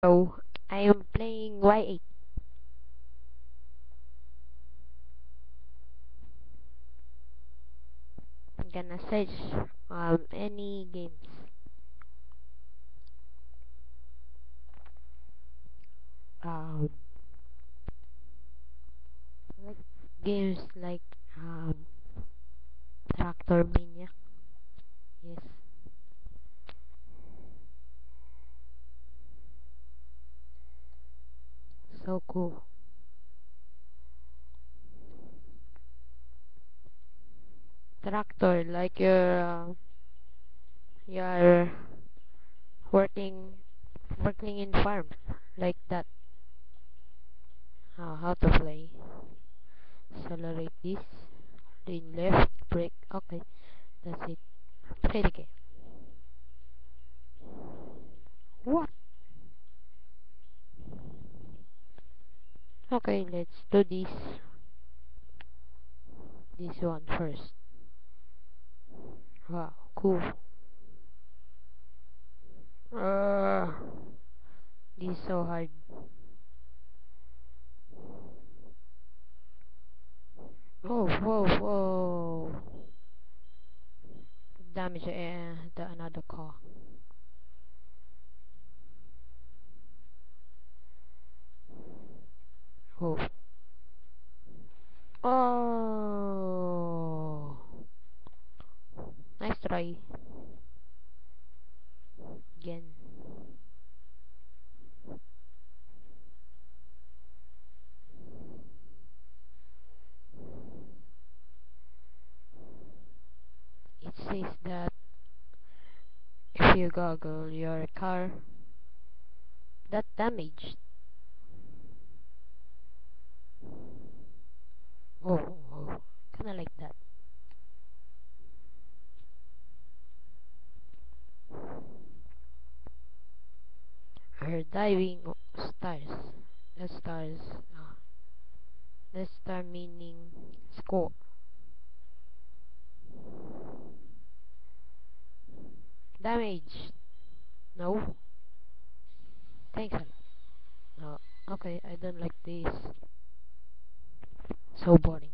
So I am playing Y8. I'm gonna search any games. Um like games like Tractor Mania. Yes. So cool. Tractor like you're working working in farms like that. How to play. Accelerate this. Lean left, brake. Okay, that's it. Play the game. What? Okay, let's do this one first. Wow, cool. Uh, this is so hard. Oh, whoa, whoa. Damage the another car. Oh. Oh. Nice try. Again. It says that if you goggle your car, that damaged. Oh, oh. Kinda like that. Her diving stars. The stars. Uh, the star meaning score. Damage. No. Thanks a lot. No. Okay, I don't like this. So boring.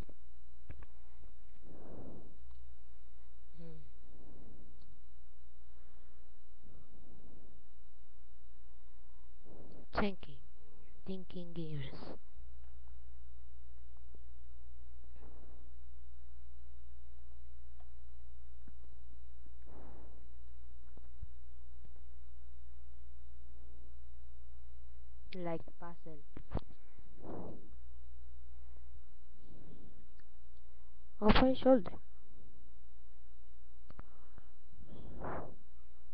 Hmm. Thinking. Thinking games. Like puzzle. Open shoulder.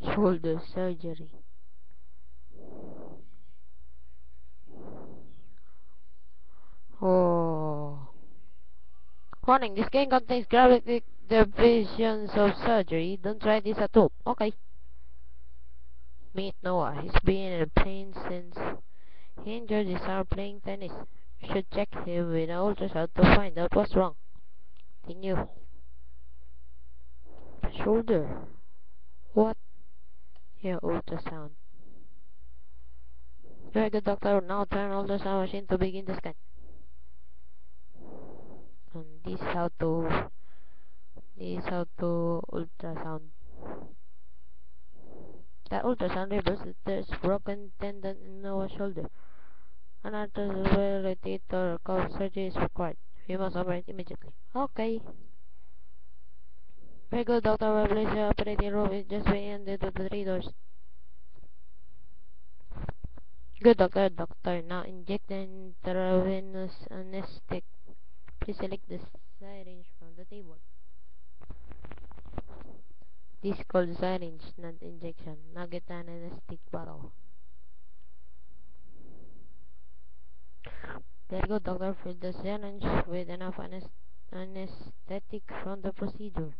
Shoulder surgery. Oh. Warning, this game contains graphic depictions of surgery. Don't try this at home. Okay. Meet Noah. He's been in pain since he injured his arm playing tennis. You should check him with an ultrasound to find out what's wrong. Continue. Shoulder. What? Yeah, ultrasound. Very good, doctor. Now turn ultrasound machine to begin the scan. And this how to ultrasound. That ultrasound reveals that there's broken tendon in Noah's shoulder. An articular surgery is required. We must operate immediately. Okay. Very good, Doctor. Well, please, the operating room is just beyond the 3 doors. Good, Doctor. Doctor, now inject the intravenous anesthetic. Please select the syringe from the table. This is called syringe, not injection. Now get an anesthetic bottle. Very good, Doctor. Fill the syringe with enough anesthetic from the procedure.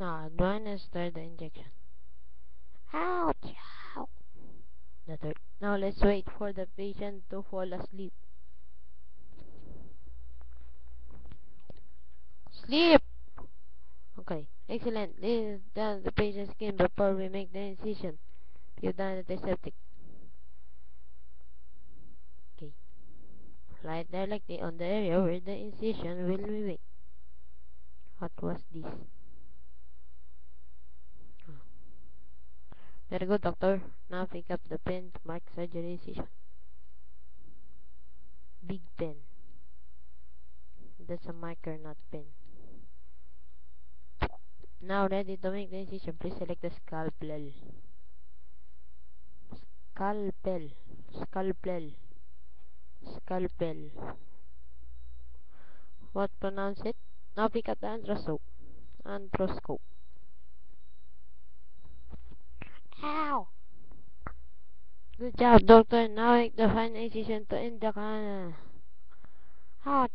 Now, administer the injection. Ouch! Ow. The third. Now let's wait for the patient to fall asleep. Sleep! Okay. Excellent. This is down the patient's skin before we make the incision. You've done antiseptic. Okay. Light directly on the area where the incision will be made. What was this? Very good, doctor. Now pick up the pen to mark surgery incision. Big pen. That's a marker, not pen. Now ready to make the incision. Please select the scalpel. Scalpel. Scalpel. Scalpel. What pronounce it? Now pick up the anthroscope. Anthroscope. Ow! Good job, doctor. Now make the fine incision to end the canal. Ouch!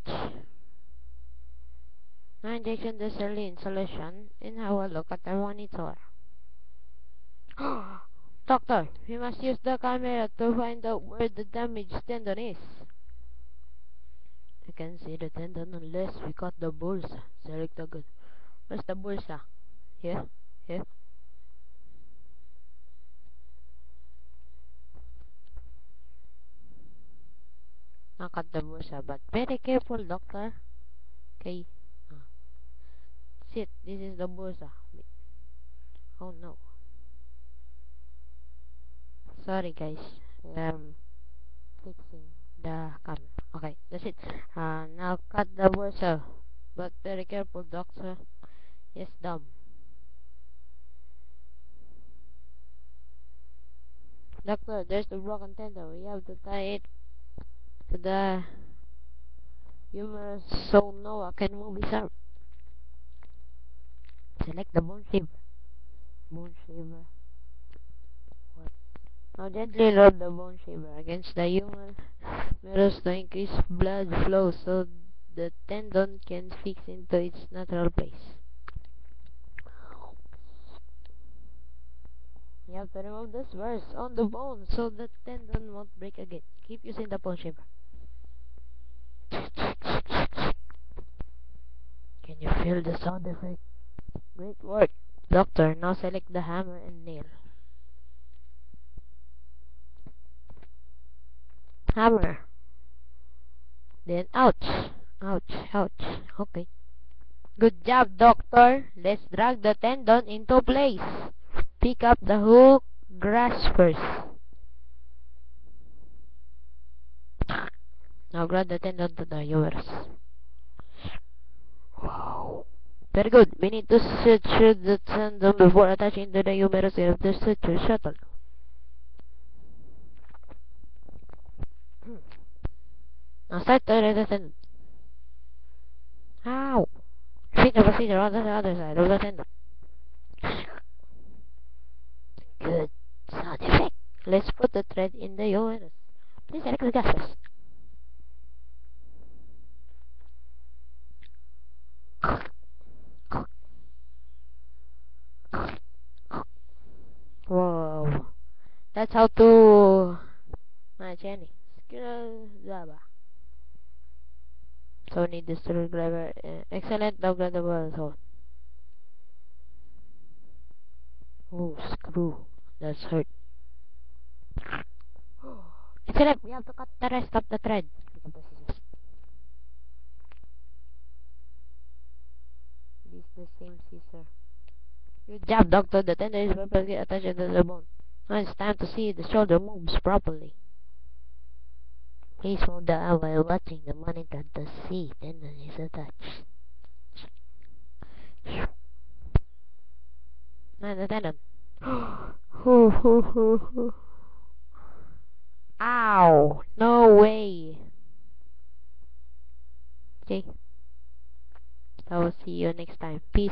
Now injection the saline solution and have a look at the monitor. Doctor, we must use the camera to find out where the damaged tendon is. I can see the tendon unless we cut the bursa. Select the good. Where's the bursa? Here? Here? Now cut the bursa, but very careful, doctor. Okay. Sit, this is the bursa. Oh no. Sorry guys. Fixing the camera. Okay, that's it. Now cut the bursa. But very careful, doctor. Yes, dumb. Doctor, there's the broken tendon. We have to tie it to the humerus so Noah can move his arm. Select the bone shaver. Bone shaver. What? Now gently rub the bone shaver against the humerus to increase blood flow so the tendon can fix into its natural place. You have to remove the spurs on the bone so the tendon won't break again. Keep using the bone shaver. Can you feel the sound effect? Great work, doctor. Now select the hammer and nail. Hammer. Then ouch. Ouch, ouch. Okay. Good job, doctor. Let's drag the tendon into place. Pick up the hook graspers. Now grab the tendon to the humerus. Wow. Very good. We need to suture the tendon before attaching to the humerus of the suture shuttle. Now start to the tendon. Ow! Repeat the procedure on the other side of the tendon. Good sound effect. Let's put the thread in the humerus. Please select the gaspers. Whoa. That's how to match any. Screwdriver. So need the screwdriver. Excellent. Now grab the ball hole. Oh, screw. That's hurt. Excellent. We have to cut the rest of the thread. This is the same scissor. Good job, doctor. The tendon is perfectly attached to the bone. Now it's time to see if the shoulder moves properly. Please move the arm while watching the monitor to see tendon is attached. Now the tendon. Ow! No way! Okay. I will see you next time. Peace.